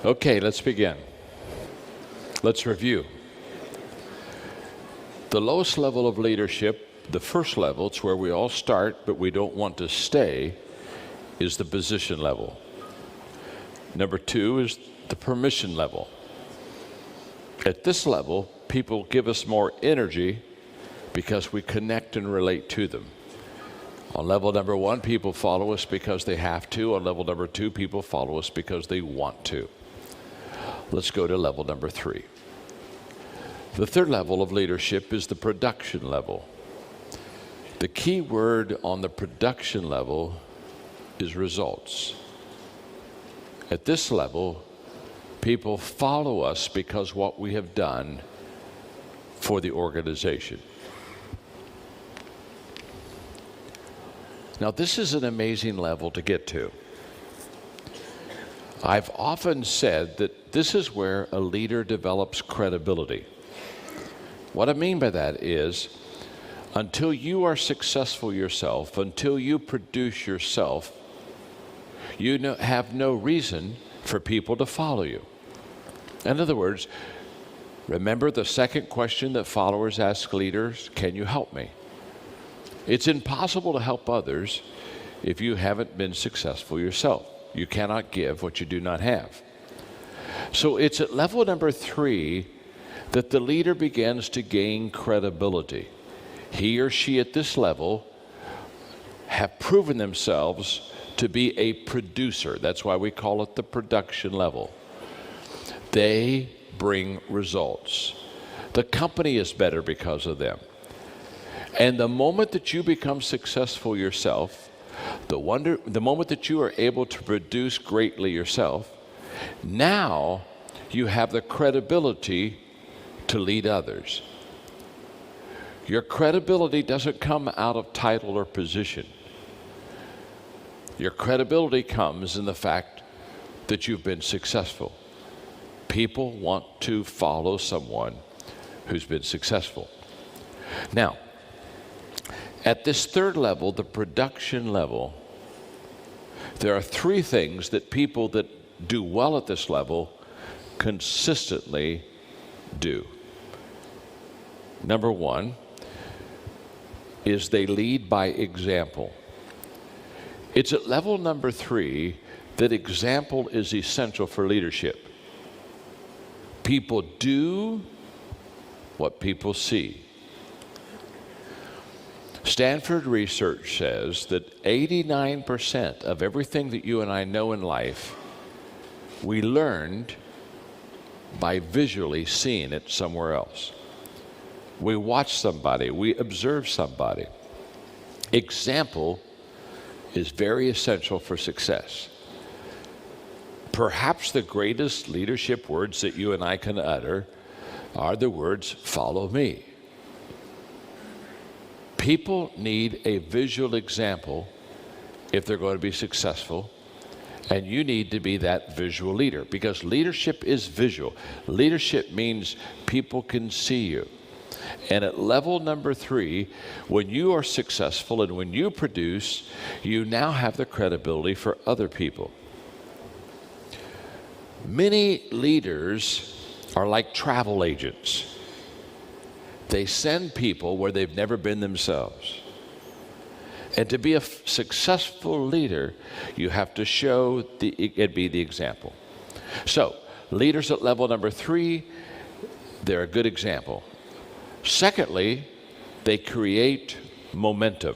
Okay, let's begin. Let's review. The lowest level of leadership, the first level, it's where we all start, but we don't want to stay, is the position level. Number 2 is the permission level. At this level, people give us more energy because we connect and relate to them. On level number 1, people follow us because they have to. On level number 2, people follow us because they want to. Let's go to level number 3. The third level of leadership is the production level. The key word on the production level is results. At this level, people follow us because what we have done for the organization. Now, this is an amazing level to get to. I've often said that this is where a leader develops credibility. What I mean by that is, until you are successful yourself, until you produce yourself, you have no reason for people to follow you. In other words, remember the second question that followers ask leaders, can you help me? It's impossible to help others if you haven't been successful yourself. You cannot give what you do not have. So it's at level number 3 that the leader begins to gain credibility. He or she at this level have proven themselves to be a producer. That's why we call it the production level. They bring results. The company is better because of them. And the moment that you become successful yourself, the moment that you are able to produce greatly yourself, now you have the credibility to lead others. Your credibility doesn't come out of title or position. Your credibility comes in the fact that you've been successful. People want to follow someone who's been successful. Now, at this third level, the production level, there are 3 things that people that do well at this level consistently do. Number 1 is they lead by example. It's at level number 3 that example is essential for leadership. People do what people see. Stanford research says that 89% of everything that you and I know in life, we learned by visually seeing it somewhere else. We watch somebody, we observe somebody. Example is very essential for success. Perhaps the greatest leadership words that you and I can utter are the words, follow me. People need a visual example if they're going to be successful, and you need to be that visual leader, because leadership is visual. Leadership means people can see you. And at level number 3, when you are successful and when you produce, you now have the credibility for other people. Many leaders are like travel agents. They send people where they've never been themselves. And to be a successful leader, you have to show and be the example. So, leaders at level number 3, they're a good example. Secondly, they create momentum.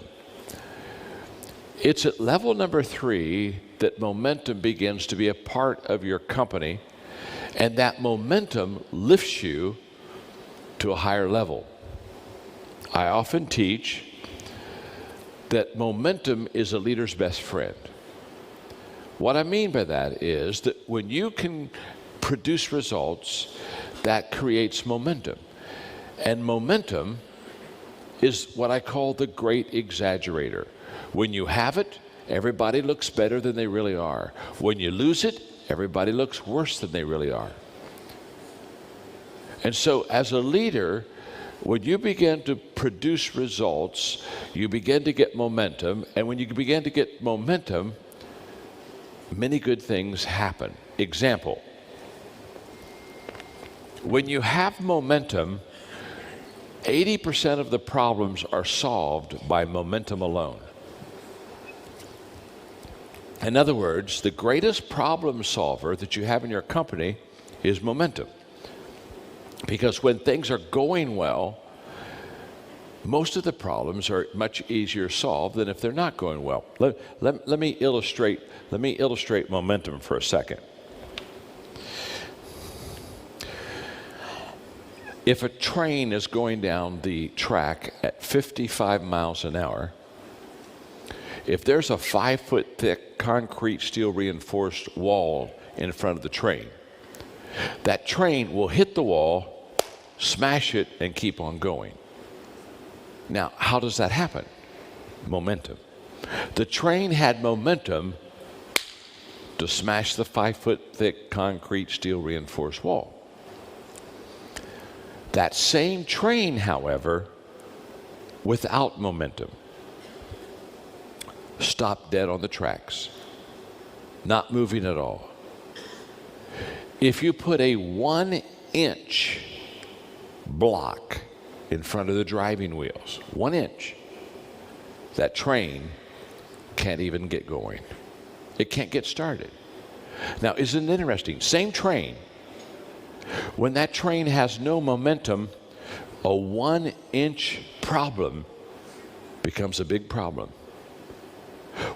It's at level number 3 that momentum begins to be a part of your company, and that momentum lifts you to a higher level. I often teach that momentum is a leader's best friend. What I mean by that is that when you can produce results, that creates momentum. And momentum is what I call the great exaggerator. When you have it, everybody looks better than they really are. When you lose it, everybody looks worse than they really are. And so as a leader, when you begin to produce results, you begin to get momentum. And when you begin to get momentum, many good things happen. Example, When you have momentum, 80% of the problems are solved by momentum alone. In other words, the greatest problem solver that you have in your company is momentum. Because when things are going well, most of the problems are much easier solved than if they're not going well. Let me illustrate momentum for a second. If a train is going down the track at 55 miles an hour, if there's a 5-foot thick concrete steel reinforced wall in front of the train, that train will hit the wall, smash it, and keep on going. Now, how does that happen? Momentum. The train had momentum to smash the 5-foot thick concrete steel reinforced wall. That same train, however, without momentum, stopped dead on the tracks, not moving at all. If you put a 1-inch block in front of the driving wheels, 1 inch, that train can't even get going. It can't get started. Now, isn't it interesting? Same train. When that train has no momentum, a 1-inch problem becomes a big problem.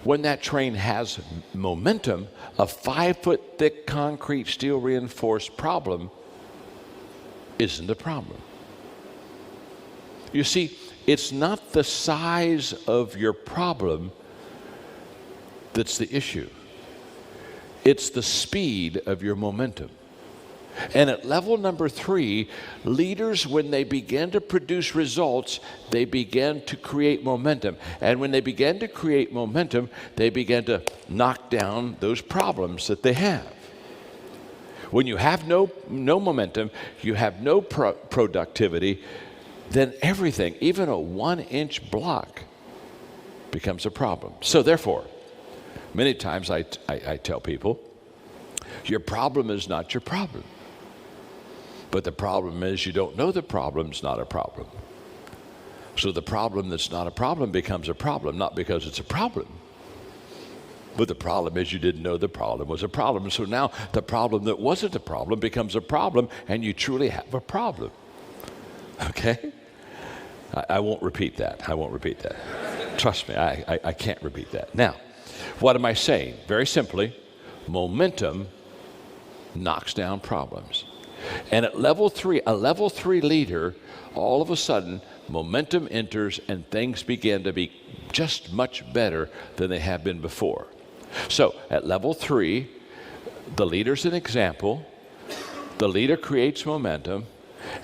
When that train has momentum, a 5-foot thick concrete steel reinforced problem isn't a problem. You see, it's not the size of your problem that's the issue. It's the speed of your momentum. And at level number 3, leaders, when they begin to produce results, they begin to create momentum. And when they begin to create momentum, they begin to knock down those problems that they have. When you have no momentum, you have no productivity, then everything, even a 1-inch block, becomes a problem. So therefore, many times I tell people, your problem is not your problem. But the problem is you don't know the problem's not a problem. So the problem that's not a problem becomes a problem, not because it's a problem. But the problem is you didn't know the problem was a problem. So now the problem that wasn't a problem becomes a problem, and you truly have a problem. Okay? I won't repeat that. I won't repeat that. Trust me, I can't repeat that. Now, what am I saying? Very simply, momentum knocks down problems. And at level 3, a level 3 leader, all of a sudden, momentum enters and things begin to be just much better than they have been before. So at level 3, the leader's an example. The leader creates momentum.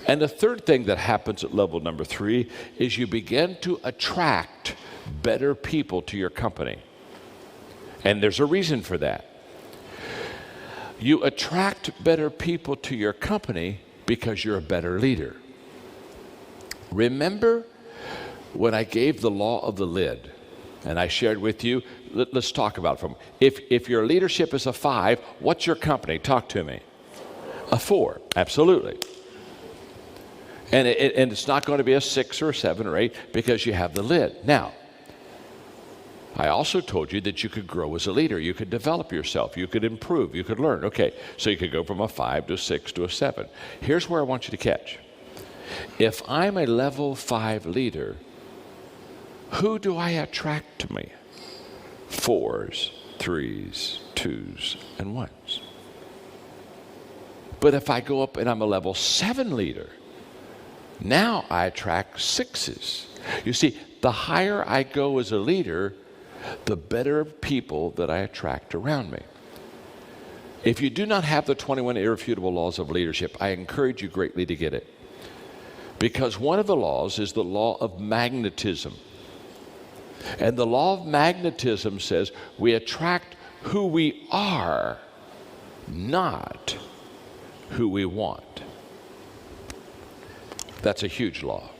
And the third thing that happens at level number 3 is you begin to attract better people to your company. And there's a reason for that. You attract better people to your company because you're a better leader. Remember when I gave the law of the lid and I shared with you, let's talk about it from, if your leadership is a 5, what's your company? Talk to me. A 4, absolutely. And it's not going to be a 6 or a 7 or 8 because you have the lid. Now, I also told you that you could grow as a leader. You could develop yourself. You could improve. You could learn. Okay, so you could go from a 5 to a 6 to a 7. Here's where I want you to catch. If I'm a level 5 leader, who do I attract to me? 4s, 3s, 2s, and 1s. But if I go up and I'm a level 7 leader, now I attract 6s. You see, the higher I go as a leader, the better people that I attract around me. If you do not have the 21 irrefutable laws of leadership, I encourage you greatly to get it. Because one of the laws is the law of magnetism. And the law of magnetism says we attract who we are, not who we want. That's a huge law.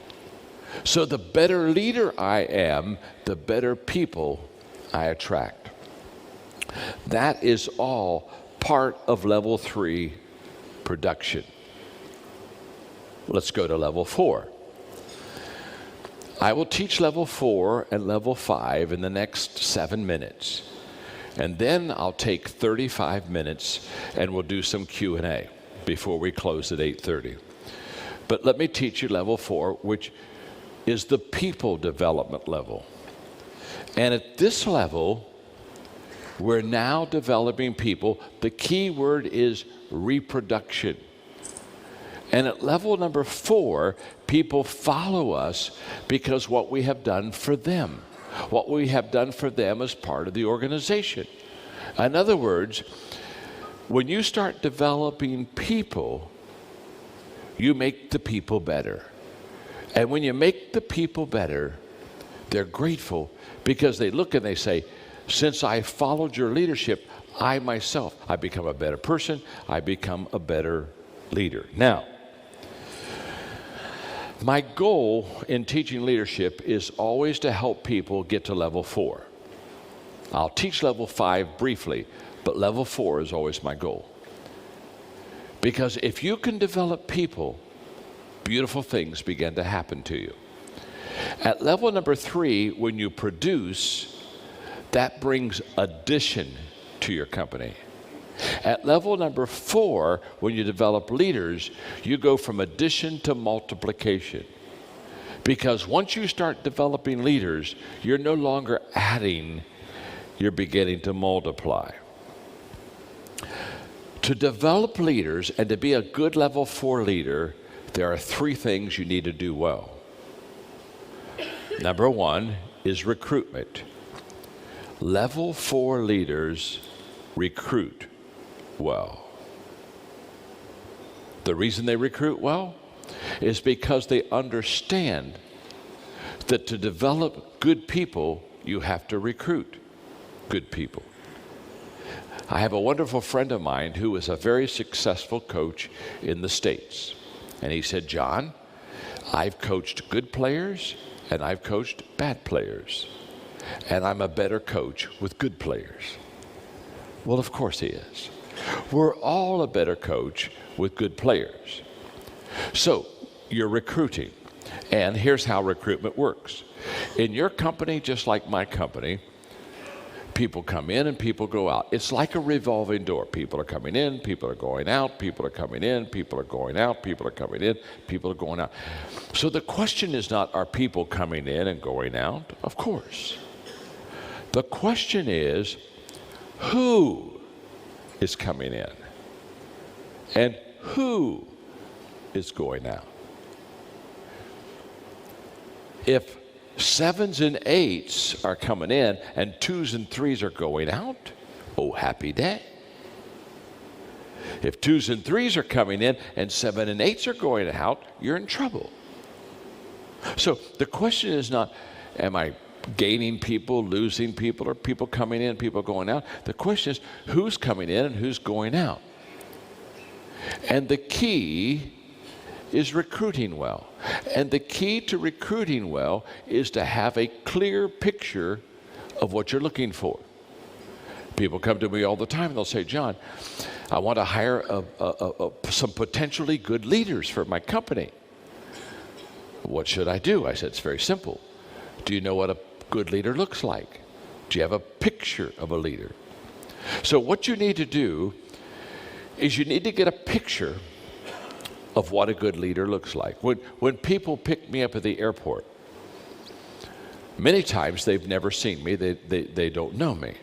So the better leader I am, the better people I attract. That is all part of level 3 production. Let's go to level 4. I will teach level 4 and level 5 in the next 7 minutes. And then I'll take 35 minutes and we'll do some Q&A before we close at 8:30. But let me teach you level 4, which is the people development level. And at this level, we're now developing people. The key word is reproduction. And at level number 4, people follow us because what we have done for them. What we have done for them as part of the organization. In other words, when you start developing people, you make the people better. And when you make the people better, they're grateful because they look and they say, since I followed your leadership, I myself, I become a better person, I become a better leader. Now, my goal in teaching leadership is always to help people get to level 4. I'll teach level 5 briefly, but level 4 is always my goal. Because if you can develop people, beautiful things begin to happen to you. At level number 3, when you produce, that brings addition to your company. At level number 4, when you develop leaders, you go from addition to multiplication. Because once you start developing leaders, you're no longer adding, you're beginning to multiply. To develop leaders and to be a good level 4 leader, there are 3 things you need to do well. Number 1 is recruitment. Level 4 leaders recruit well. The reason they recruit well is because they understand that to develop good people, you have to recruit good people. I have a wonderful friend of mine who is a very successful coach in the States. And he said, John, I've coached good players and I've coached bad players. And I'm a better coach with good players. Well, of course he is. We're all a better coach with good players. So you're recruiting. And here's how recruitment works. In your company, just like my company, people come in and people go out. It's like a revolving door. People are coming in, people are going out, people are coming in, people are going out, people are coming in, people are going out. So the question is not, are people coming in and going out? Of course. The question is, who is coming in? And who is going out? If 7s and 8s are coming in and 2s and 3s are going out, oh, happy day. If 2s and 3s are coming in and 7 and 8s are going out, you're in trouble. So the question is not, am I gaining people, losing people, or people coming in, people going out? The question is, who's coming in and who's going out? And the key is recruiting well. And the key to recruiting well is to have a clear picture of what you're looking for. People come to me all the time and they'll say, John, I want to hire some potentially good leaders for my company. What should I do? I said, it's very simple. Do you know what a good leader looks like? Do you have a picture of a leader? So what you need to do is you need to get a picture of what a good leader looks like. When people pick me up at the airport, many times they've never seen me, they don't know me.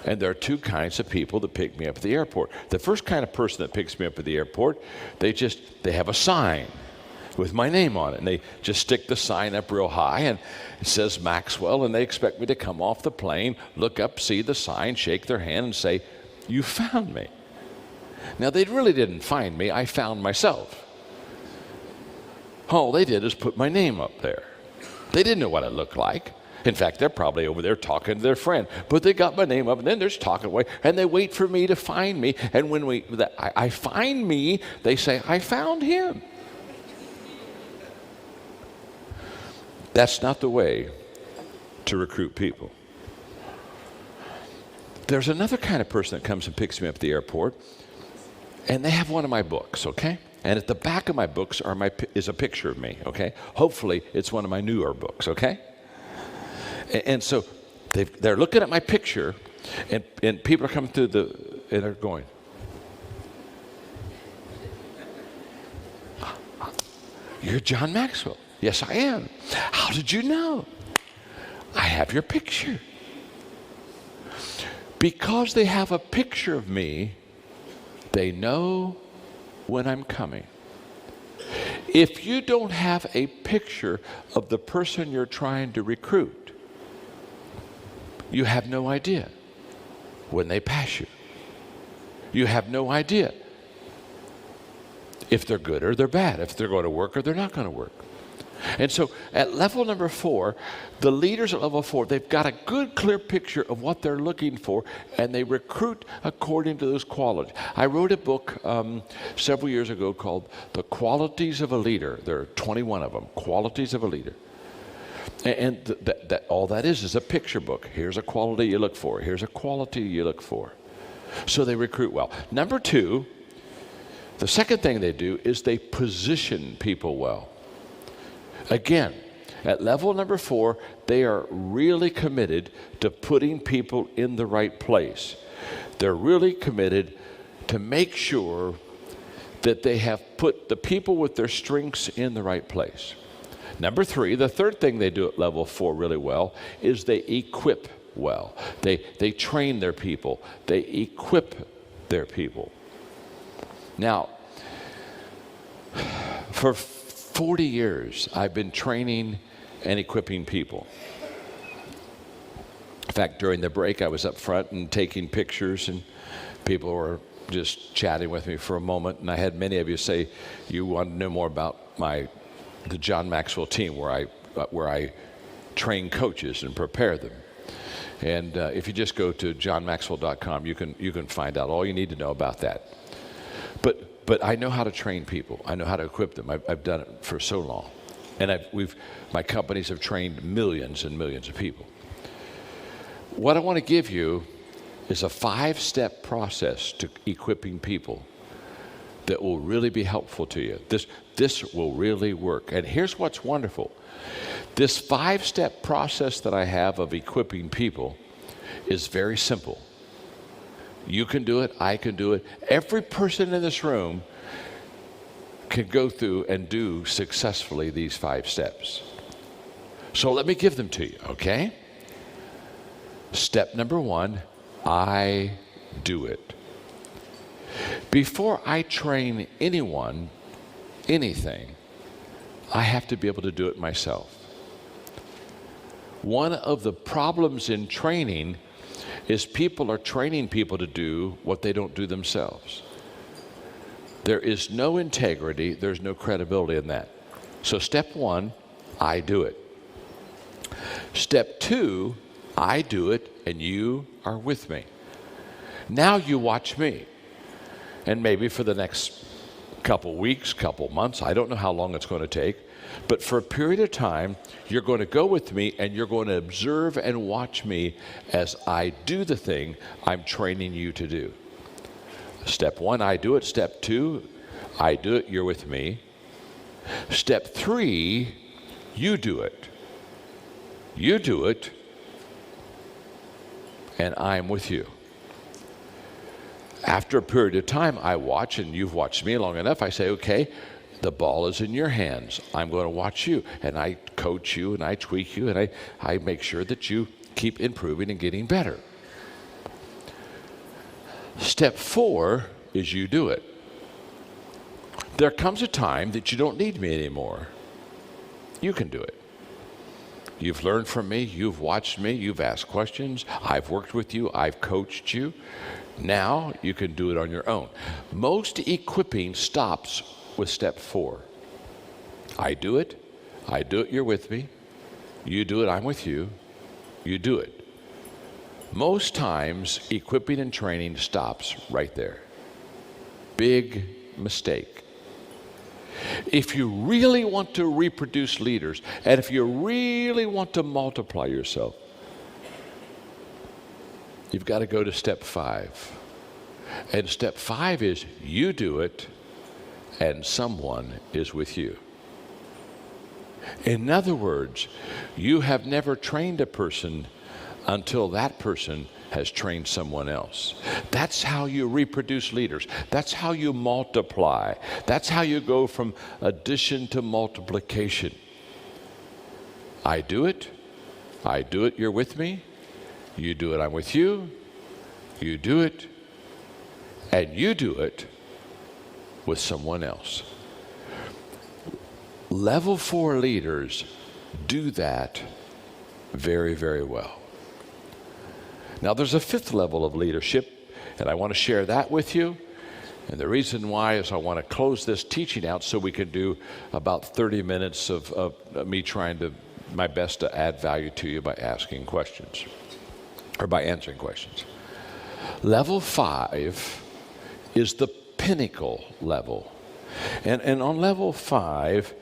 And there are 2 kinds of people that pick me up at the airport. The first kind of person that picks me up at the airport, they have a sign with my name on it, and they just stick the sign up real high, and it says Maxwell, and they expect me to come off the plane, look up, see the sign, shake their hand, and say, you found me. Now, they really didn't find me. I found myself. All they did is put my name up there. They didn't know what I looked like. In fact, they're probably over there talking to their friend. But they got my name up, and then they're just talking away, and they wait for me to find me. And when I find me, they say, I found him. That's not the way to recruit people. There's another kind of person that comes and picks me up at the airport, and they have one of my books, okay? And at the back of my books is a picture of me, okay? Hopefully, it's one of my newer books, okay? And so they're looking at my picture, and people are coming through and they're going, "You're John Maxwell." "Yes, I am." "How did you know?" "I have your picture." Because they have a picture of me, they know when I'm coming. If you don't have a picture of the person you're trying to recruit, you have no idea when they pass you. You have no idea if they're good or they're bad, if they're going to work or they're not going to work. And so at level number 4, the leaders at level 4, they've got a good, clear picture of what they're looking for, and they recruit according to those qualities. I wrote a book several years ago called The Qualities of a Leader. There are 21 of them, Qualities of a Leader. And all that is a picture book. Here's a quality you look for. Here's a quality you look for. So they recruit well. Number 2, the second thing they do is they position people well. Again, at level number 4, they are really committed to putting people in the right place. They're really committed to make sure that they have put the people with their strengths in the right place. Number 3, the third thing they do at level 4 really well is they equip well. They train their people. They equip their people. Now, for 40 years, I've been training and equipping people. In fact, during the break, I was up front and taking pictures, and people were just chatting with me for a moment. And I had many of you say you want to know more about the John Maxwell team, where I train coaches and prepare them. And if you just go to johnmaxwell.com, you can find out all you need to know about that. But I know how to train people. I know how to equip them. I've done it for so long. And my companies have trained millions and millions of people. What I want to give you is a 5-step process to equipping people that will really be helpful to you. This will really work. And here's what's wonderful. This 5-step process that I have of equipping people is very simple. You can do it. I can do it. Every person in this room can go through and do successfully these 5 steps. So let me give them to you, okay? Step number 1, I do it. Before I train anyone, anything, I have to be able to do it myself. One of the problems in training is people are training people to do what they don't do themselves. There is no integrity, there's no credibility in that. So step 1, I do it. Step 2, I do it and you are with me. Now you watch me. And maybe for the next couple weeks, couple months, I don't know how long it's going to take, but for a period of time, you're going to go with me and you're going to observe and watch me as I do the thing I'm training you to do. Step 1, I do it. Step 2, I do it, you're with me. Step 3, you do it. You do it, and I'm with you. After a period of time, I watch, and you've watched me long enough, I say, okay, the ball is in your hands. I'm going to watch you, and I coach you, and I tweak you, and I make sure that you keep improving and getting better. Step 4 is you do it. There comes a time that you don't need me anymore. You can do it. You've learned from me, you've watched me, you've asked questions, I've worked with you, I've coached you. Now you can do it on your own. Most equipping stops with step 4. I do it, you're with me. You do it, I'm with you. You do it. Most times, equipping and training stops right there. Big mistake. If you really want to reproduce leaders, and if you really want to multiply yourself, you've got to go to step 5. And step 5 is you do it, and someone is with you. In other words, you have never trained a person until that person has trained someone else. That's how you reproduce leaders. That's how you multiply. That's how you go from addition to multiplication. I do it, you're with me. You do it, I'm with you. You do it, and you do it with someone else. Level 4 leaders do that very, very well. Now, there's a 5th level of leadership, and I want to share that with you. And the reason why is I want to close this teaching out so we can do about 30 minutes of me trying my best to add value to you by asking questions, or by answering questions. Level 5 is the pinnacle level. And on level 5,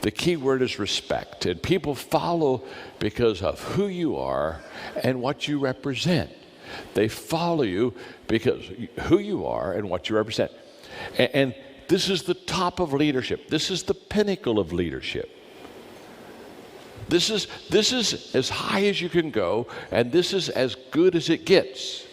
the key word is respect. And people follow because of who you are and what you represent. They follow you because who you are and what you represent. And this is the top of leadership. This is the pinnacle of leadership. This is as high as you can go, and this is as good as it gets.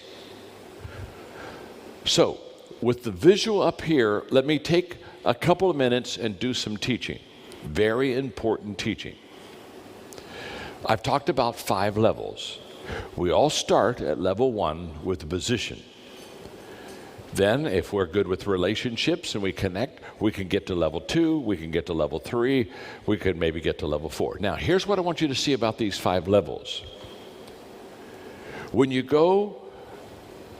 So, with the visual up here, let me take a couple of minutes and do some teaching. Very important teaching. I've talked about 5 levels. We all start at level 1 with the position. Then, if we're good with relationships and we connect, we can get to level 2, we can get to level 3, we could maybe get to level 4. Now, here's what I want you to see about these 5 levels. When you go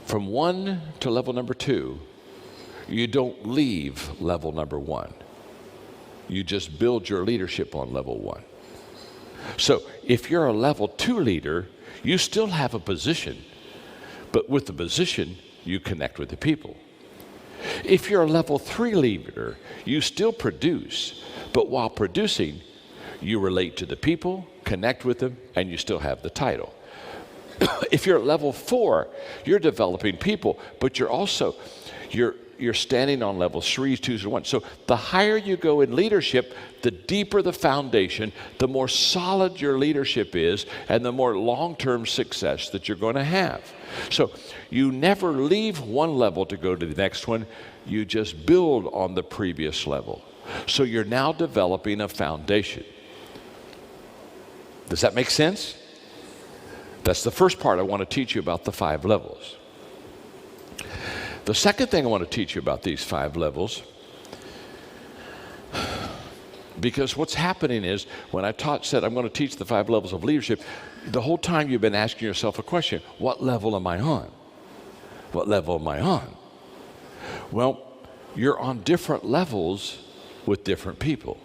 from 1 to level number 2, you don't leave level number 1. You just build your leadership on level 1. So if you're a level 2 leader, you still have a position, but with the position, you connect with the people. If you're a level 3 leader, you still produce, but while producing, you relate to the people, connect with them, and you still have the title. If you're at level 4, you're developing people, but you're standing on levels 3, 2, and 1. So the higher you go in leadership, the deeper the foundation, the more solid your leadership is, and the more long-term success that you're going to have. So you never leave one level to go to the next one. You just build on the previous level. So you're now developing a foundation. Does that make sense? That's the first part I want to teach you about the 5 levels. The second thing I want to teach you about these 5 levels, because what's happening is when I said I'm going to teach the 5 levels of leadership, the whole time you've been asking yourself a question: what level am I on? What level am I on? Well, you're on different levels with different people.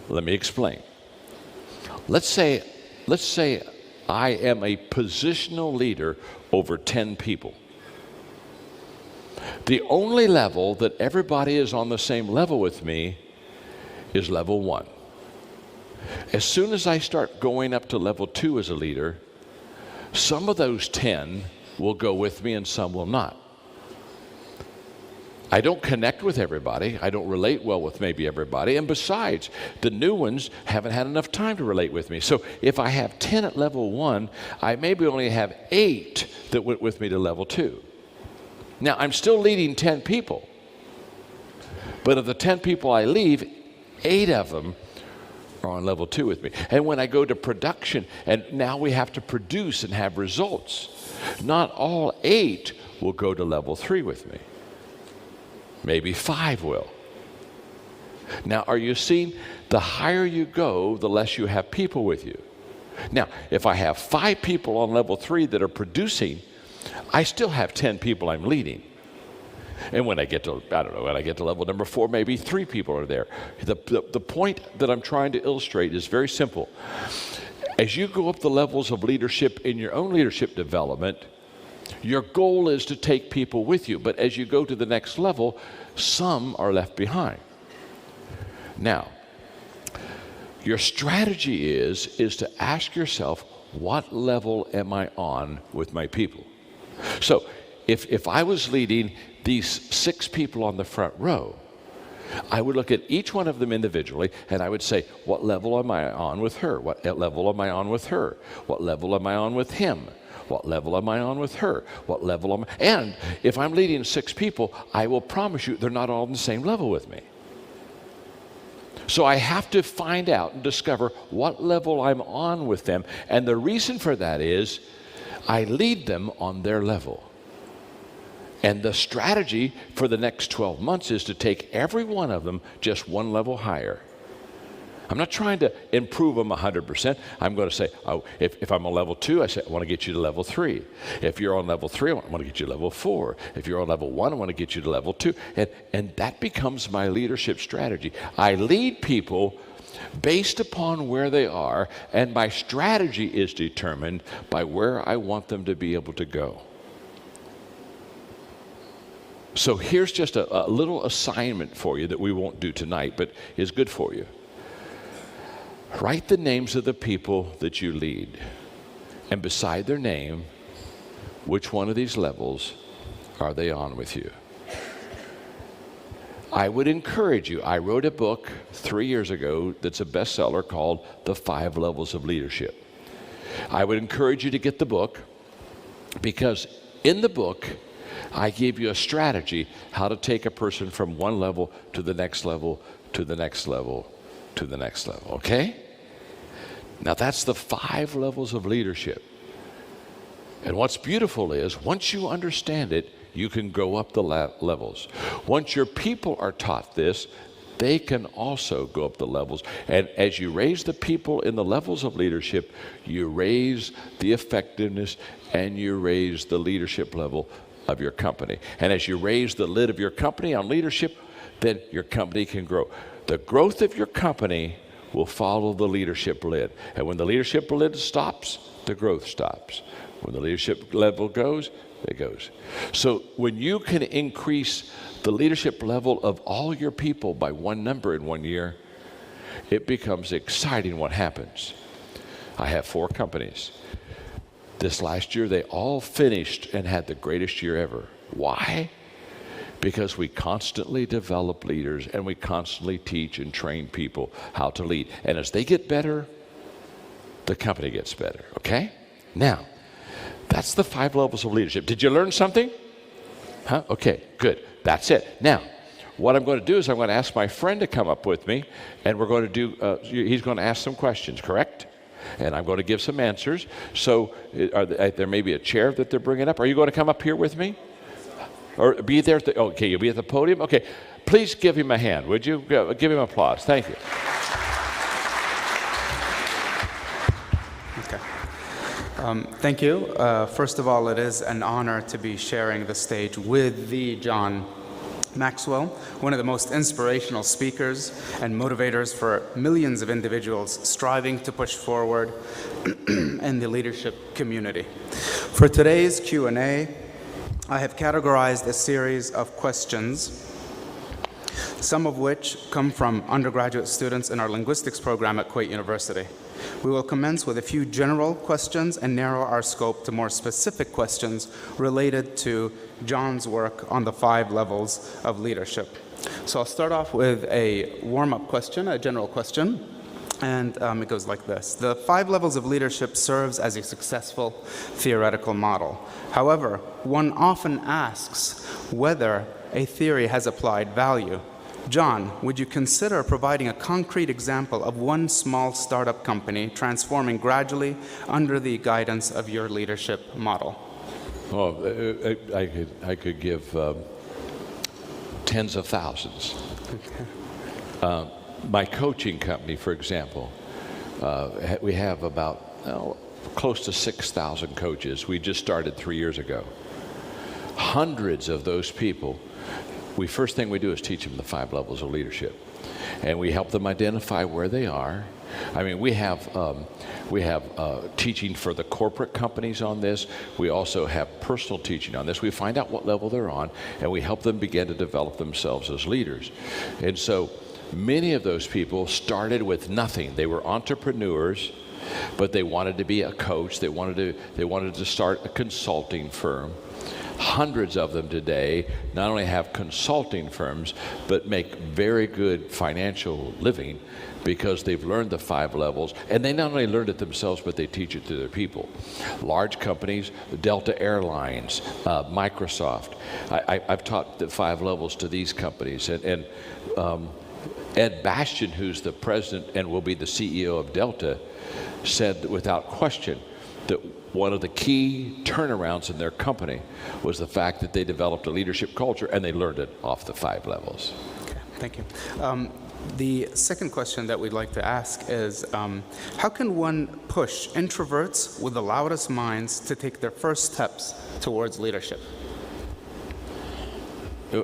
Let me explain. Let's say I am a positional leader over 10 people. The only level that everybody is on the same level with me is level 1. As soon as I start going up to level 2 as a leader, some of those 10 will go with me and some will not. I don't connect with everybody. I don't relate well with maybe everybody. And besides, the new ones haven't had enough time to relate with me. So if I have 10 at level 1, I maybe only have 8 that went with me to level 2. Now, I'm still leading 10 people. But of the 10 people I leave, 8 of them are on level 2 with me. And when I go to production, and now we have to produce and have results, not all 8 will go to level 3 with me. Maybe 5 will. Now, are you seeing? The higher you go, the less you have people with you. Now, if I have 5 people on level 3 that are producing, I still have 10 people I'm leading. And when I get to, when I get to level number 4, maybe 3 people are there. The point that I'm trying to illustrate is very simple. As you go up the levels of leadership in your own leadership development, your goal is to take people with you. But as you go to the next level, some are left behind. Now, your strategy is to ask yourself, what level am I on with my people? So if I was leading these 6 people on the front row, I would look at each one of them individually, and I would say, what level am I on with her? What level am I on with her? What level am I on with him? What level am I on with her? What level am I? And if I'm leading 6 people, I will promise you they're not all on the same level with me. So I have to find out and discover what level I'm on with them. And the reason for that is I lead them on their level. And the strategy for the next 12 months is to take every one of them just one level higher. I'm not trying to improve them 100%. I'm going to say, oh, if I'm on level 2, I say, I want to get you to level 3. If you're on level 3, I want to get you to level 4. If you're on level 1, I want to get you to level 2. And that becomes my leadership strategy. I lead people based upon where they are, and my strategy is determined by where I want them to be able to go. So here's just a little assignment for you that we won't do tonight, but is good for you. Write the names of the people that you lead, and beside their name, which one of these levels are they on with you? I would encourage you. I wrote a book 3 years ago that's a bestseller called The 5 Levels of Leadership. I would encourage you to get the book, because in the book, I give you a strategy how to take a person from one level to the next level, to the next level, to the next level, okay? Now that's the 5 levels of leadership. And what's beautiful is, once you understand it, you can go up the levels. Once your people are taught this, they can also go up the levels. And as you raise the people in the levels of leadership, you raise the effectiveness and you raise the leadership level of your company. And as you raise the lid of your company on leadership, then your company can grow. The growth of your company will follow the leadership lid. And when the leadership lid stops, the growth stops. When the leadership level goes, it goes. So when you can increase the leadership level of all your people by 1 number in 1 year, it becomes exciting what happens. I have 4 companies. This last year, they all finished and had the greatest year ever. Why? Because we constantly develop leaders and we constantly teach and train people how to lead. And as they get better, the company gets better, okay? Now, that's the 5 levels of leadership. Did you learn something? Huh? Okay, good. That's it. Now, what I'm going to do is I'm going to ask my friend to come up with me, and we're going to do, he's going to ask some questions, correct? And I'm going to give some answers. So there may be a chair that they're bringing up. Are you going to come up here with me? Or be there? Okay, you'll be at the podium? Okay. Please give him a hand, would you? Give him applause. Thank you. Okay. Thank you. First of all, it is an honor to be sharing the stage with the John Maxwell, one of the most inspirational speakers and motivators for millions of individuals striving to push forward in the leadership community. For today's Q&A, I have categorized a series of questions, some of which come from undergraduate students in our linguistics program at Kuwait University. We will commence with a few general questions and narrow our scope to more specific questions related to John's work on the 5 levels of leadership. So I'll start off with a warm-up question, a general question, and it goes like this. The 5 levels of leadership serves as a successful theoretical model. However, one often asks whether a theory has applied value. John, would you consider providing a concrete example of one small startup company transforming gradually under the guidance of your leadership model? Oh, I could give tens of thousands. Okay. My coaching company, for example, we have about close to 6,000 coaches. We just started 3 years ago. Hundreds of those people, first thing we do is teach them the 5 levels of leadership. And we help them identify where they are. I mean, we have teaching for the corporate companies on this. We also have personal teaching on this. We find out what level they're on, and we help them begin to develop themselves as leaders. And so many of those people started with nothing. They were entrepreneurs, but they wanted to be a coach. They wanted to start a consulting firm. Hundreds of them today not only have consulting firms, but make very good financial living because they've learned the 5 levels, and they not only learned it themselves, but they teach it to their people. Large companies, Delta Airlines, Microsoft. I've taught the 5 levels to these companies, and Ed Bastian, who's the president and will be the CEO of Delta, said that without question that one of the key turnarounds in their company was the fact that they developed a leadership culture and they learned it off the 5 levels. Okay, thank you. The second question that we'd like to ask is, how can one push introverts with the loudest minds to take their first steps towards leadership?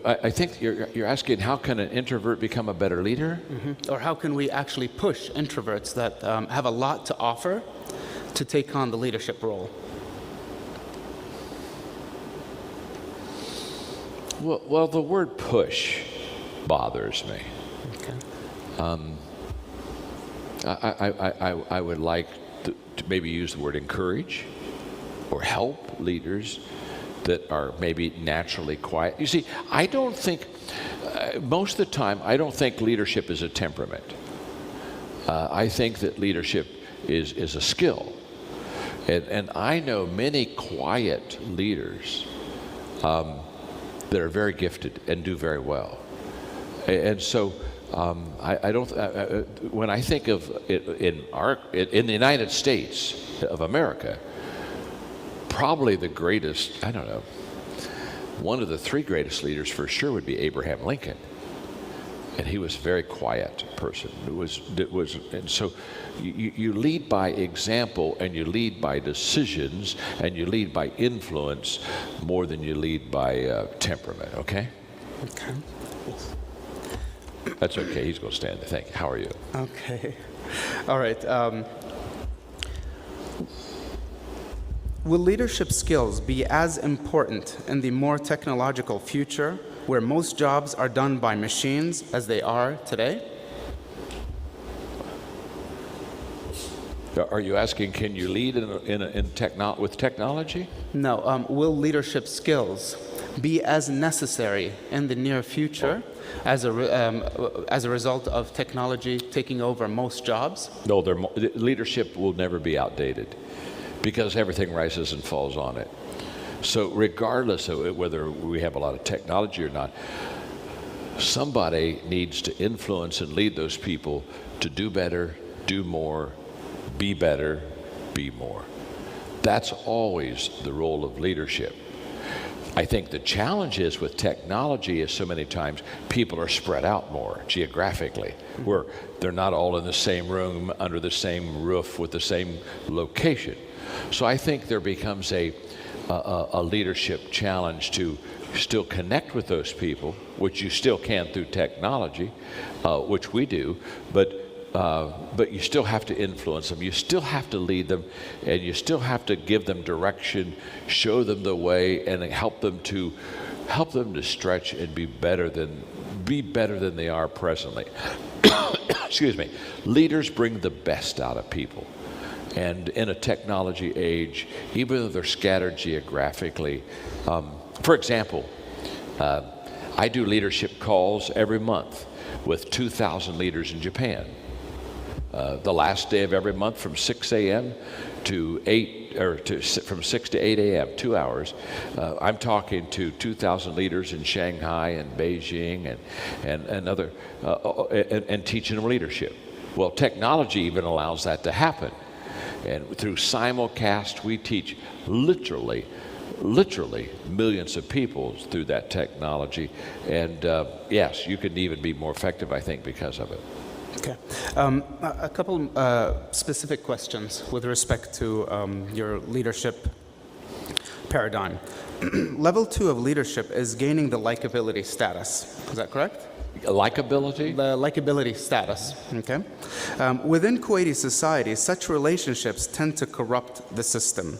I think you're asking, how can an introvert become a better leader? Mm-hmm. Or how can we actually push introverts that have a lot to offer to take on the leadership role? Well, the word push bothers me. Okay. I would like to maybe use the word encourage or help leaders that are maybe naturally quiet. You see, I don't think, most of the time, I don't think leadership is a temperament. I think that leadership is a skill. And I know many quiet leaders that are very gifted and do very well. And so I don't. When I think of it in the United States of America, probably the greatest, I don't know, one of the 3 greatest leaders for sure would be Abraham Lincoln. And he was a very quiet person. And so you lead by example, and you lead by decisions, and you lead by influence more than you lead by temperament, okay? Okay. That's okay, he's gonna stand there. Thank you. How are you? Okay. All right. Will leadership skills be as important in the more technological future, where most jobs are done by machines as they are today? Are you asking, can you lead with technology? No. Will leadership skills be as necessary in the near future as a result of technology taking over most jobs? No, leadership will never be outdated because everything rises and falls on it. So regardless of whether we have a lot of technology or not, somebody needs to influence and lead those people to do better, do more, be better, be more. That's always the role of leadership. I think the challenge is with technology is so many times people are spread out more geographically, where they're not all in the same room, under the same roof, with the same location. So I think there becomes a leadership challenge to still connect with those people, which you still can through technology, which we do, but you still have to influence them. You still have to lead them, and you still have to give them direction, show them the way, and help them to stretch and be better than they are presently. Excuse me. Leaders bring the best out of people. And in a technology age, even though they're scattered geographically, for example, I do leadership calls every month with 2,000 leaders in Japan. The last day of every month from 6 a.m. to 8, or from 6 to 8 a.m., 2 hours, I'm talking to 2,000 leaders in Shanghai and Beijing and other, and teaching them leadership. Well, technology even allows that to happen. And through simulcast, we teach literally millions of people through that technology. And yes, you can even be more effective, I think, because of it. Okay. A couple specific questions with respect to your leadership paradigm. Level 2 of leadership is gaining the likability status. Is that correct? Likability? The likability status, okay? Within Kuwaiti society, such relationships tend to corrupt the system.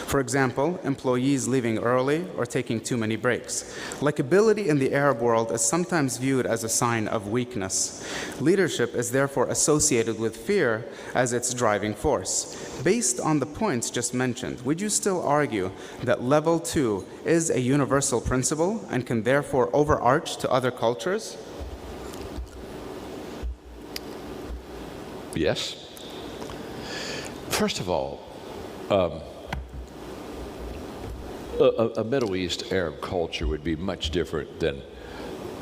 For example, employees leaving early or taking too many breaks. Likability in the Arab world is sometimes viewed as a sign of weakness. Leadership is therefore associated with fear as its driving force. Based on the points just mentioned, would you still argue that level 2 is a universal principle and can therefore overarch to other cultures? Yes. First of all, a Middle East Arab culture would be much different than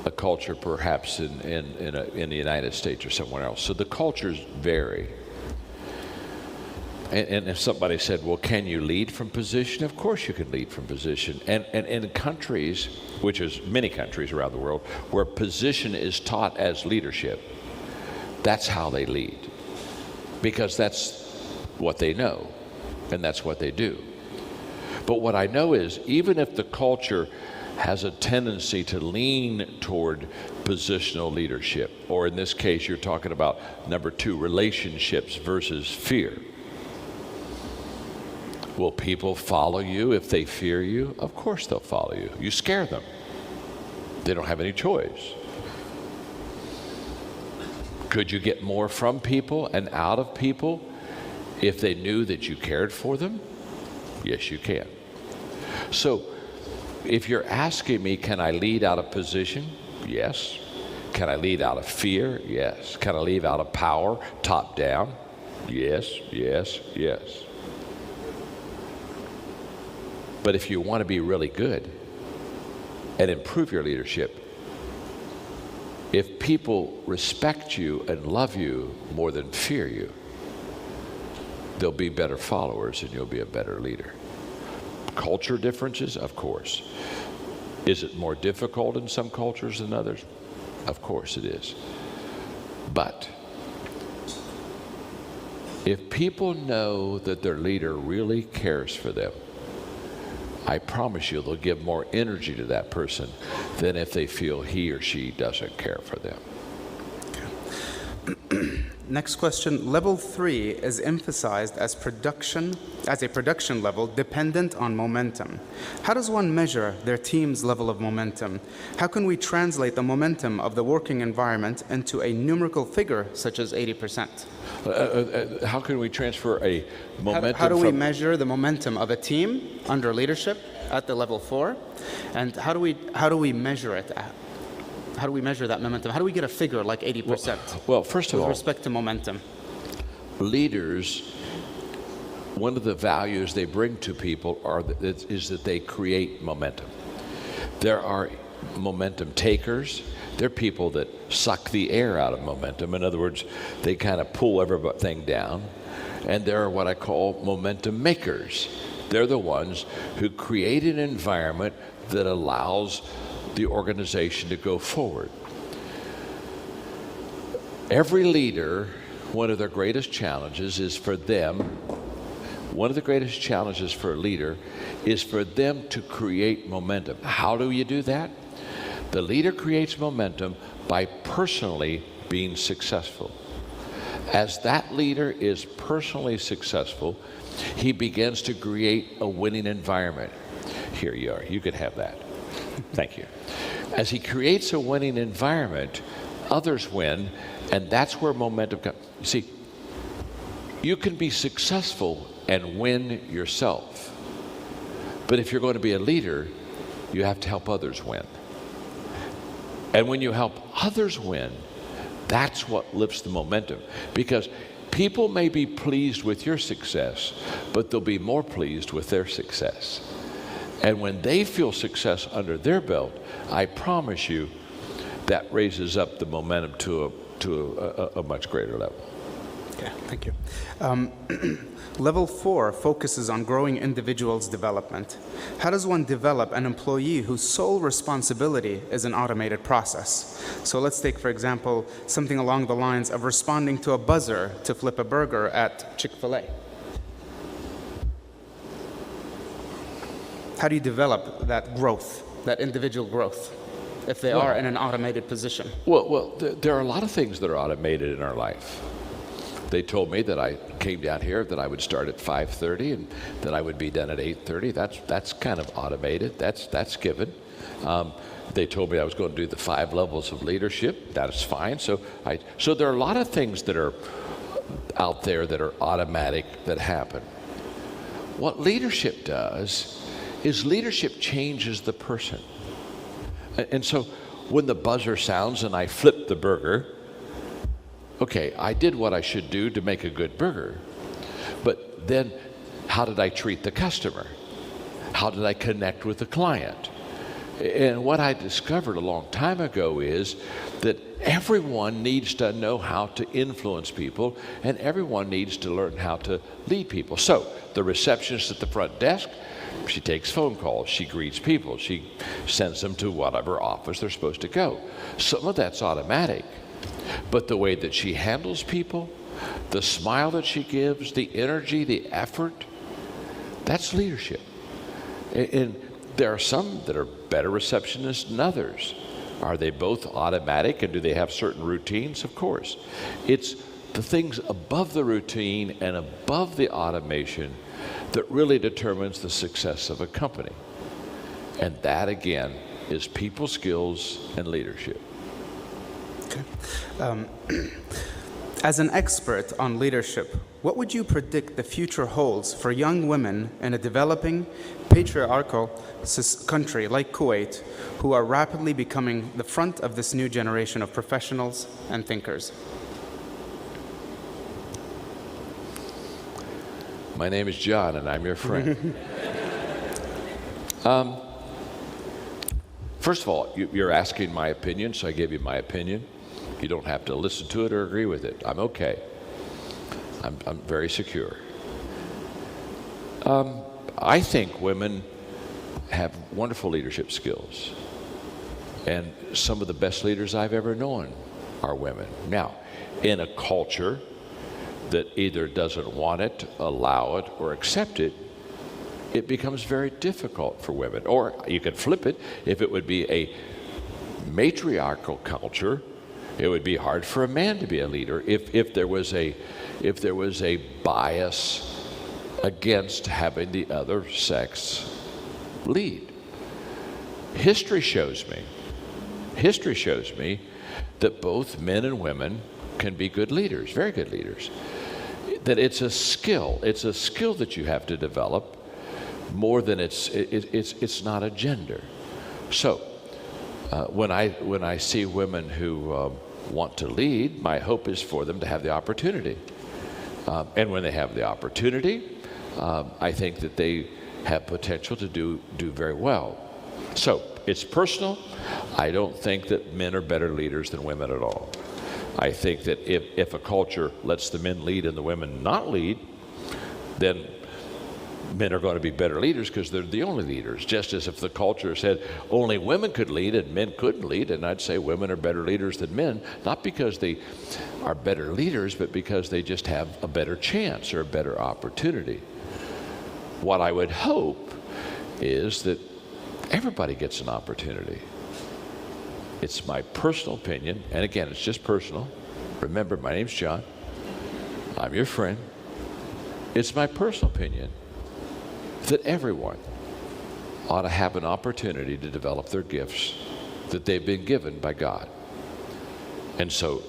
a culture perhaps in the United States or somewhere else. So the cultures vary. And if somebody said, well, can you lead from position? Of course you can lead from position. And in countries, which is many countries around the world, where position is taught as leadership, that's how they lead. Because that's what they know, and that's what they do. But what I know is, even if the culture has a tendency to lean toward positional leadership, or in this case, you're talking about number 2, relationships versus fear. Will people follow you if they fear you? Of course they'll follow you. You scare them. They don't have any choice. Could you get more from people and out of people if they knew that you cared for them? Yes, you can. So if you're asking me, can I lead out of position? Yes. Can I lead out of fear? Yes. Can I lead out of power, top down? Yes, yes, yes. But if you want to be really good and improve your leadership, if people respect you and love you more than fear you, they'll be better followers and you'll be a better leader. Culture differences, of course. Is it more difficult in some cultures than others? Of course it is. But if people know that their leader really cares for them, I promise you they'll give more energy to that person than if they feel he or she doesn't care for them. Okay. Next question. Level 3 is emphasized as a production level dependent on momentum. How does one measure their team's level of momentum? How can we translate the momentum of the working environment into a numerical figure such as 80%? How can we transfer a momentum? How do we measure the momentum of a team under leadership at the level 4? And how do we measure it? How do we measure that momentum? How do we get a figure like 80%? Well, first of all, with respect to momentum. Leaders, one of the values they bring to people is that they create momentum. There are momentum takers. They're people that suck the air out of momentum. In other words, they kind of pull everything down. And there are what I call momentum makers. They're the ones who create an environment that allows the organization to go forward. Every leader, one of their greatest challenges is for them, one of the greatest challenges for a leader is for them to create momentum. How do you do that? The leader creates momentum by personally being successful. As that leader is personally successful, he begins to create a winning environment. Here you are, you could have that. Thank you. As he creates a winning environment, others win, and that's where momentum comes. You see, you can be successful and win yourself. But if you're going to be a leader, you have to help others win. And when you help others win, that's what lifts the momentum. Because people may be pleased with your success, but they'll be more pleased with their success. And when they feel success under their belt, I promise you, that raises up the momentum to a much greater level. Okay, thank you. Level 4 focuses on growing individuals' development. How does one develop an employee whose sole responsibility is an automated process? So let's take, for example, something along the lines of responding to a buzzer to flip a burger at Chick-fil-A. How do you develop that growth, that individual growth? if they are in an automated position? Well, there are a lot of things that are automated in our life. They told me that I came down here, that I would start at 5:30 and that I would be done at 8:30. That's kind of automated. That's given. They told me I was going to do the 5 levels of leadership. That's fine. So there are a lot of things that are out there that are automatic that happen. What leadership does is leadership changes the person. And so when the buzzer sounds and I flip the burger, okay, I did what I should do to make a good burger. But then how did I treat the customer? How did I connect with the client? And what I discovered a long time ago is that everyone needs to know how to influence people, and everyone needs to learn how to lead people. So the receptionist at the front desk, she takes phone calls, she greets people, she sends them to whatever office they're supposed to go. Some of that's automatic, but the way that she handles people, the smile that she gives, the energy, the effort, that's leadership. And there are some that are better receptionists than others. Are they both automatic, and do they have certain routines? Of course. It's the things above the routine and above the automation that really determines the success of a company. And that, again, is people skills and leadership. Okay. As an expert on leadership, what would you predict the future holds for young women in a developing, patriarchal country like Kuwait, who are rapidly becoming the front of this new generation of professionals and thinkers? My name is John, and I'm your friend. First of all, you're asking my opinion, so I gave you my opinion. You don't have to listen to it or agree with it. I'm okay. I'm very secure. I think women have wonderful leadership skills. And some of the best leaders I've ever known are women. Now, in a culture that either doesn't want it, allow it, or accept it, it becomes very difficult for women. Or you could flip it. If it would be a matriarchal culture, it would be hard for a man to be a leader if there was a bias against having the other sex lead. History shows me that both men and women can be good leaders, very good leaders. That it's a skill that you have to develop more than it's not a gender. So when I see women who want to lead, my hope is for them to have the opportunity. And when they have the opportunity, I think that they have potential to do very well. So it's personal. I don't think that men are better leaders than women at all. I think that if a culture lets the men lead and the women not lead, then men are going to be better leaders because they're the only leaders. Just as if the culture said only women could lead and men couldn't lead, and I'd say women are better leaders than men, not because they are better leaders, but because they just have a better chance or a better opportunity. What I would hope is that everybody gets an opportunity. It's my personal opinion, and again, it's just personal. Remember, my name's John. I'm your friend. It's my personal opinion that everyone ought to have an opportunity to develop their gifts that they've been given by God. And so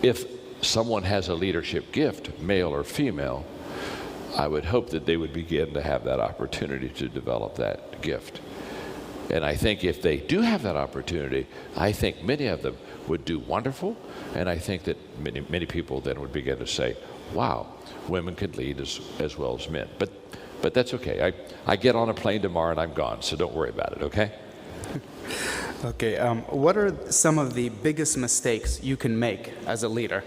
if someone has a leadership gift, male or female, I would hope that they would begin to have that opportunity to develop that gift. And I think if they do have that opportunity, I think many of them would do wonderful, and I think that many people then would begin to say, wow, women can lead as well as men. But that's okay. I get on a plane tomorrow and I'm gone, so don't worry about it, okay? Okay, what are some of the biggest mistakes you can make as a leader?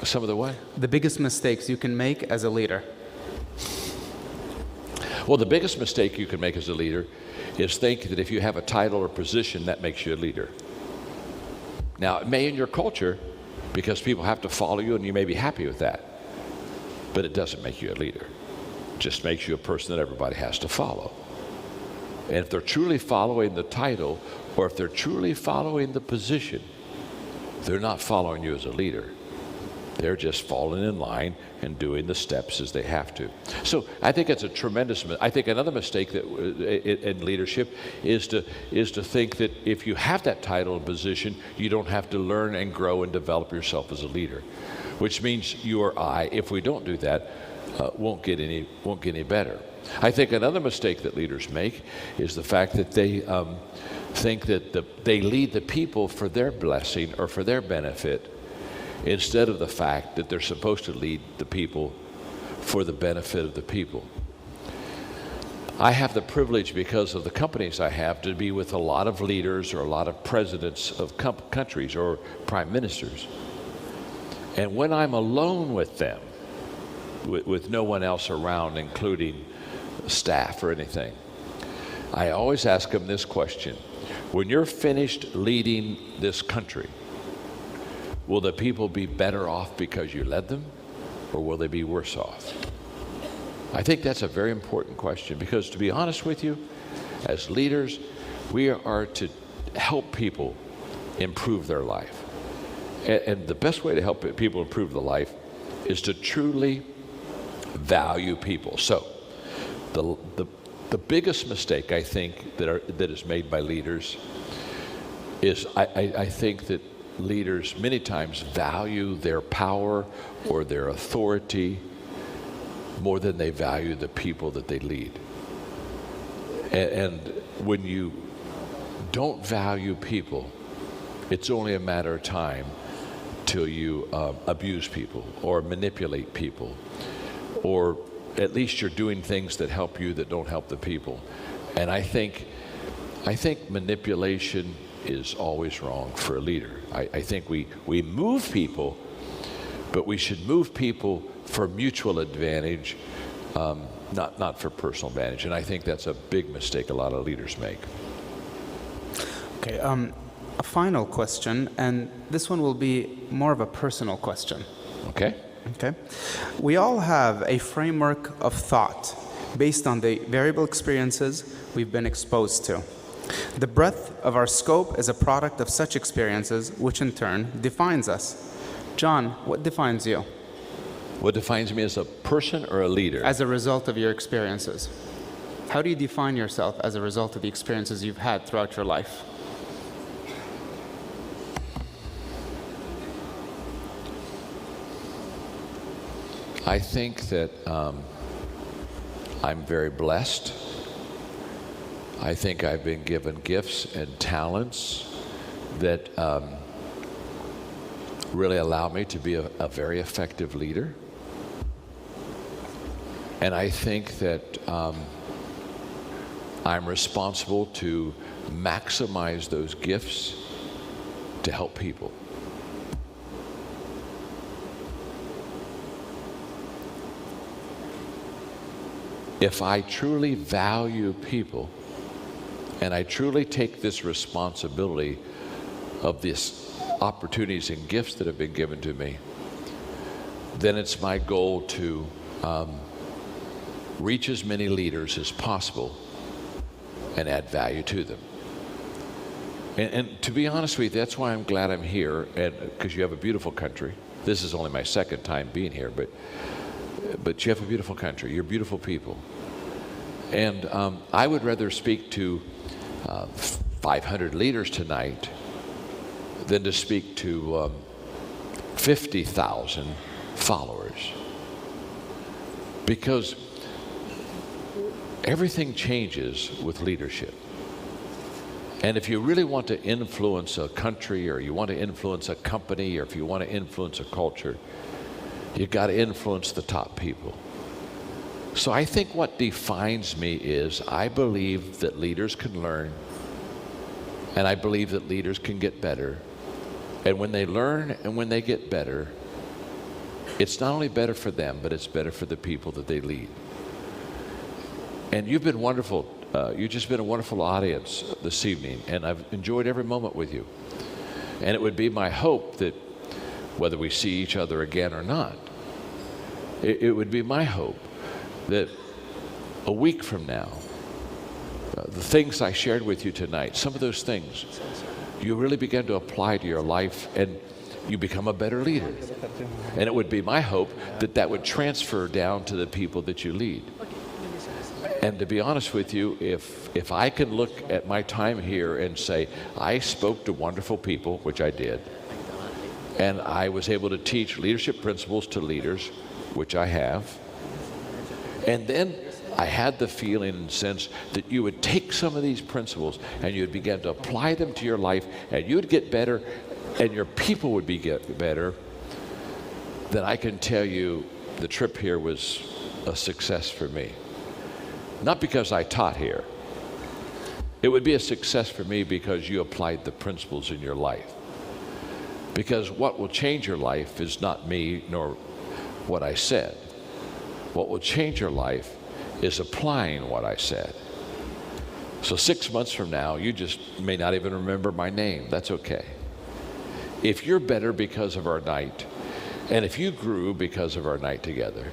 Some of the what? The biggest mistakes you can make as a leader. Well, the biggest mistake you can make as a leader is think that if you have a title or position, that makes you a leader. Now, it may in your culture, because people have to follow you and you may be happy with that, but it doesn't make you a leader. It just makes you a person that everybody has to follow. And if they're truly following the title, or if they're truly following the position, they're not following you as a leader. They're just falling in line and doing the steps as they have to. So I think it's a tremendous, I think another mistake that in leadership is to think that if you have that title and position, you don't have to learn and grow and develop yourself as a leader, which means you or I, if we don't do that, won't get any better. I think another mistake that leaders make is the fact that they think that they lead the people for their blessing or for their benefit, instead of the fact that they're supposed to lead the people for the benefit of the people. I have the privilege, because of the companies I have, to be with a lot of leaders or a lot of presidents of countries or prime ministers. And when I'm alone with them, with no one else around, including staff or anything, I always ask them this question: when you're finished leading this country, will the people be better off because you led them, or will they be worse off? I think that's a very important question, because to be honest with you, as leaders, we are to help people improve their life. And the best way to help people improve their life is to truly value people. So the biggest mistake I think that is made by leaders is I think that leaders many times value their power or their authority more than they value the people that they lead. And when you don't value people, it's only a matter of time till you abuse people or manipulate people, or at least you're doing things that help you that don't help the people. And I think manipulation is always wrong for a leader. I think we move people, but we should move people for mutual advantage, not for personal advantage. And I think that's a big mistake a lot of leaders make. Okay, a final question, and this one will be more of a personal question. Okay? Okay. We all have a framework of thought based on the variable experiences we've been exposed to. The breadth of our scope is a product of such experiences, which in turn defines us. John, what defines you? What defines me as a person or a leader? As a result of your experiences. How do you define yourself as a result of the experiences you've had throughout your life? I think that I'm very blessed. I think I've been given gifts and talents that really allow me to be a very effective leader. And I think that I'm responsible to maximize those gifts to help people. If I truly value people, and I truly take this responsibility of these opportunities and gifts that have been given to me, then it's my goal to reach as many leaders as possible and add value to them. And to be honest with you, that's why I'm glad I'm here, and because you have a beautiful country. This is only my second time being here, but you have a beautiful country. You're beautiful people. And I would rather speak to 500 leaders tonight than to speak to 50,000 followers. Because everything changes with leadership. And if you really want to influence a country, or you want to influence a company, or if you want to influence a culture, you've got to influence the top people. So I think what defines me is I believe that leaders can learn, and I believe that leaders can get better. And when they learn and when they get better, it's not only better for them, but it's better for the people that they lead. And you've been wonderful. You've just been a wonderful audience this evening, and I've enjoyed every moment with you. And it would be my hope that whether we see each other again or not, it would be my hope that a week from now, the things I shared with you tonight, some of those things, you really begin to apply to your life and you become a better leader. And it would be my hope that that would transfer down to the people that you lead. And to be honest with you, if I can look at my time here and say, I spoke to wonderful people, which I did, and I was able to teach leadership principles to leaders, which I have, and then I had the feeling and sense that you would take some of these principles and you'd begin to apply them to your life and you'd get better and your people would get better, then I can tell you the trip here was a success for me. Not because I taught here. It would be a success for me because you applied the principles in your life. Because what will change your life is not me nor what I said. What will change your life is applying what I said. So 6 months from now, you just may not even remember my name. That's okay. If you're better because of our night, and if you grew because of our night together,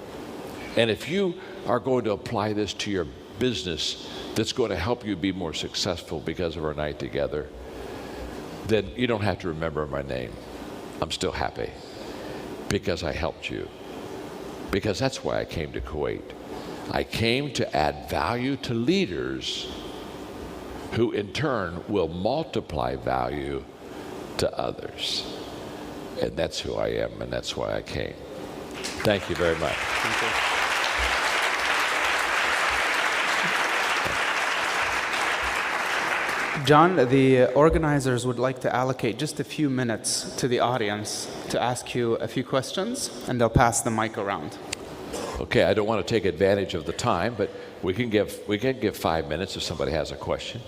and if you are going to apply this to your business that's going to help you be more successful because of our night together, then you don't have to remember my name. I'm still happy because I helped you. Because that's why I came to Kuwait. I came to add value to leaders who in turn will multiply value to others. And that's who I am, and that's why I came. Thank you very much. Thank you. John, the organizers would like to allocate just a few minutes to the audience to ask you a few questions, and they'll pass the mic around. Okay, I don't want to take advantage of the time, but we can give 5 minutes if somebody has a question.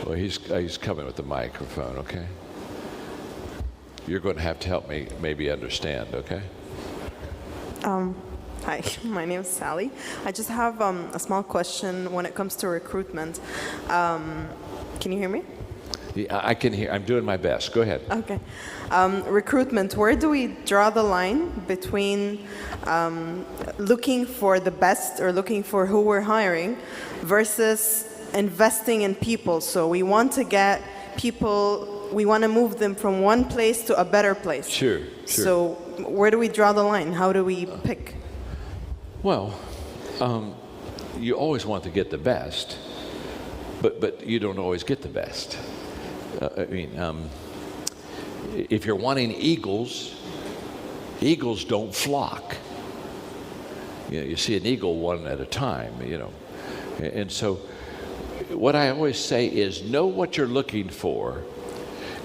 Well, he's coming with the microphone, okay? You're going to have to help me maybe understand, okay? Hi, my name is Sally. I just have a small question when it comes to recruitment. Can you hear me? Yeah, I can hear. I'm doing my best. Go ahead. Okay. Recruitment, where do we draw the line between looking for the best or looking for who we're hiring versus investing in people? So we want to get people, we want to move them from one place to a better place. Sure. So where do we draw the line? How do we pick? Well, you always want to get the best, but you don't always get the best. If you're wanting eagles don't flock. You see an eagle one at a time, And so what I always say is know what you're looking for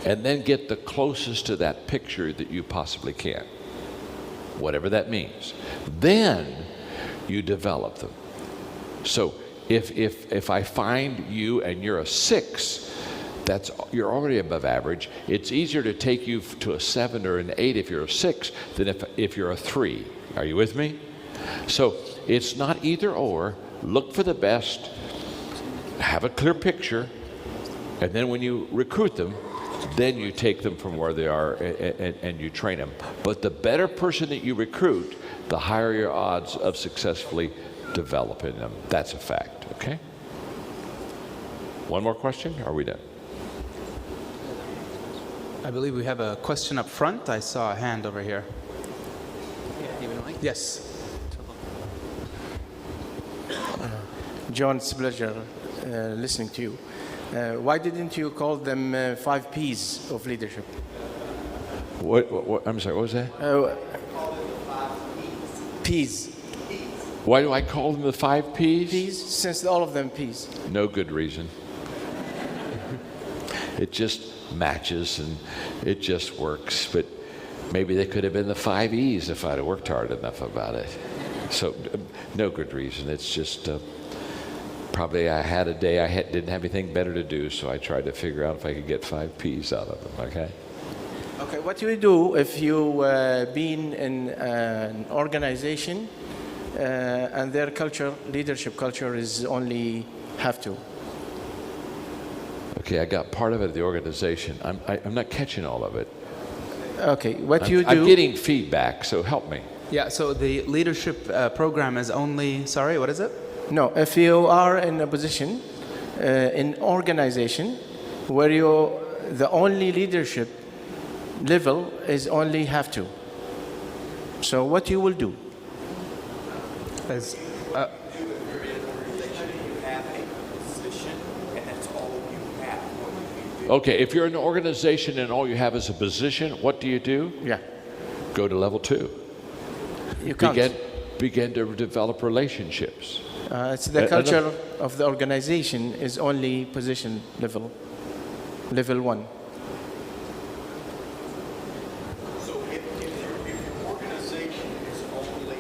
and then get the closest to that picture that you possibly can, whatever that means. Then you develop them. So if I find you and you're a 6, you're already above average. It's easier to take you to a 7 or an 8 if you're a 6 than if you're a 3. Are you with me? So it's not either or. Look for the best, have a clear picture, and then when you recruit them, then you take them from where they are and you train them. But the better person that you recruit, the higher your odds of successfully developing them. That's a fact, okay? One more question? Are we done? I believe we have a question up front. I saw a hand over here. Yes. John, it's a pleasure listening to you. Why didn't you call them 5 P's of leadership? What, I'm sorry, what was that? P's. Why do I call them the 5 P's? P's, since all of them P's. No good reason. It just matches and it just works. But maybe they could have been the 5 E's if I'd have worked hard enough about it. So no good reason. It's just probably I had a day I didn't have anything better to do, so I tried to figure out if I could get 5 P's out of them, okay? Okay, what do you do if you been in an organization and their culture, leadership culture, is only have to? Okay, I got part of it at the organization. I'm not catching all of it. Okay, what you do... I'm getting feedback, so help me. Yeah, so the leadership program is only, sorry, what is it? No, if you are in a position, in organization, where the only leadership level is only have to. So what you will do? Is, Okay, if you're in an organization and all you have is a position, what do? Yeah, Go to level 2. you can't. Begin to develop relationships. It's the culture of the organization is only position level 1. So if your organization is only,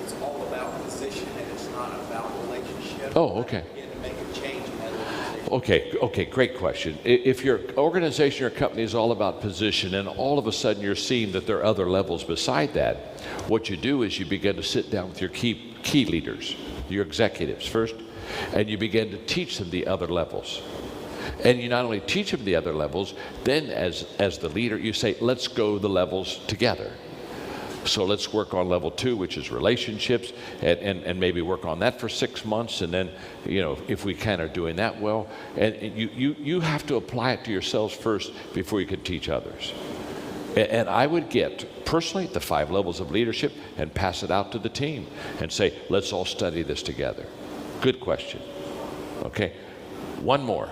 it's all about position and it's not about relationship. Oh, okay. Begin to make a change in that organization. Okay, great question. If your organization or company is all about position and all of a sudden you're seeing that there are other levels beside that, what you do is you begin to sit down with your key leaders, your executives first, and you begin to teach them the other levels. And you not only teach them the other levels, then as the leader, you say, let's go the levels together. So let's work on level 2, which is relationships, and maybe work on that for 6 months. And then, if we kind of doing that well, and you have to apply it to yourselves first before you can teach others. And I would get, personally, the 5 levels of leadership and pass it out to the team and say, let's all study this together. Good question. Okay, one more.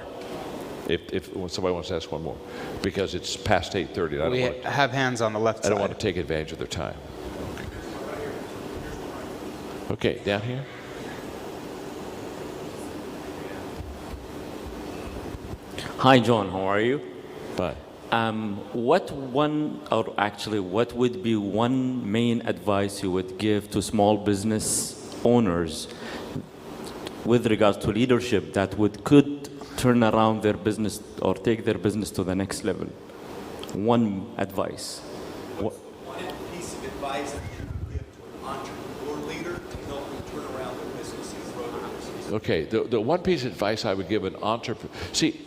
If somebody wants to ask one more, because it's past 8:30. And we have hands on the left I side. don't want to take advantage of their time. Okay, down here. Hi, John. How are you? Fine. What would be one main advice you would give to small business owners with regards to leadership that could turn around their business or take their business to the next level? One advice. One piece of advice that you would give to an entrepreneur leader to help them turn around their business and grow their business. Okay, the one piece of advice I would give an entrepreneur. See,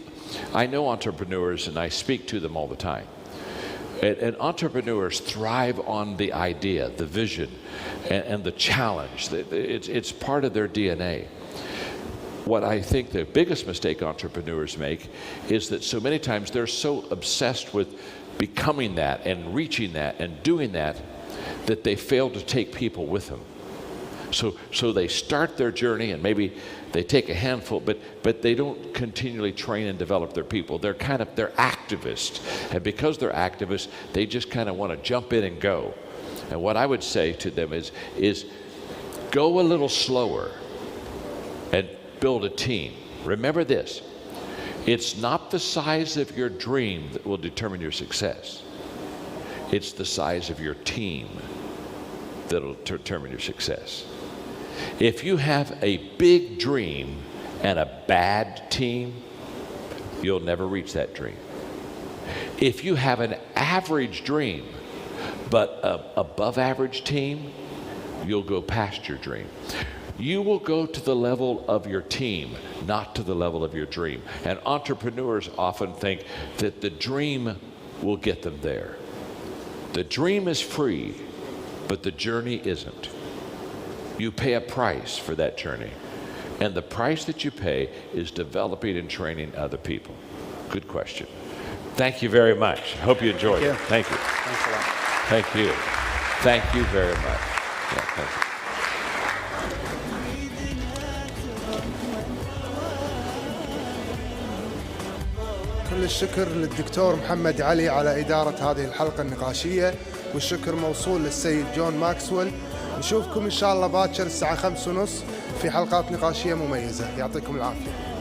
I know entrepreneurs and I speak to them all the time. And entrepreneurs thrive on the idea, the vision, and the challenge. It's part of their DNA. What I think the biggest mistake entrepreneurs make is that so many times they're so obsessed with becoming that and reaching that and doing that they fail to take people with them. So they start their journey and maybe they take a handful, but they don't continually train and develop their people. They're activists, and because they're activists, they just kind of want to jump in and go. And what I would say to them is go a little slower and build a team. Remember this, it's not the size of your dream that will determine your success. It's the size of your team that'll determine your success. If you have a big dream and a bad team, you'll never reach that dream. If you have an average dream but an above average team, you'll go past your dream. You will go to the level of your team, not to the level of your dream. And entrepreneurs often think that the dream will get them there. The dream is free, but the journey isn't. You pay a price for that journey. And the price that you pay is developing and training other people. Good question. Thank you very much. Hope you enjoyed it. Thank you. Thanks a lot. Thank you. Thank you very much. Yeah, thank you. كل الشكر للدكتور محمد علي على إدارة هذه الحلقة النقاشية، والشكر موصول للسيد جون ماكسويل. نشوفكم إن شاء الله باكر الساعة 5:30 في حلقات نقاشية مميزة. يعطيكم العافية.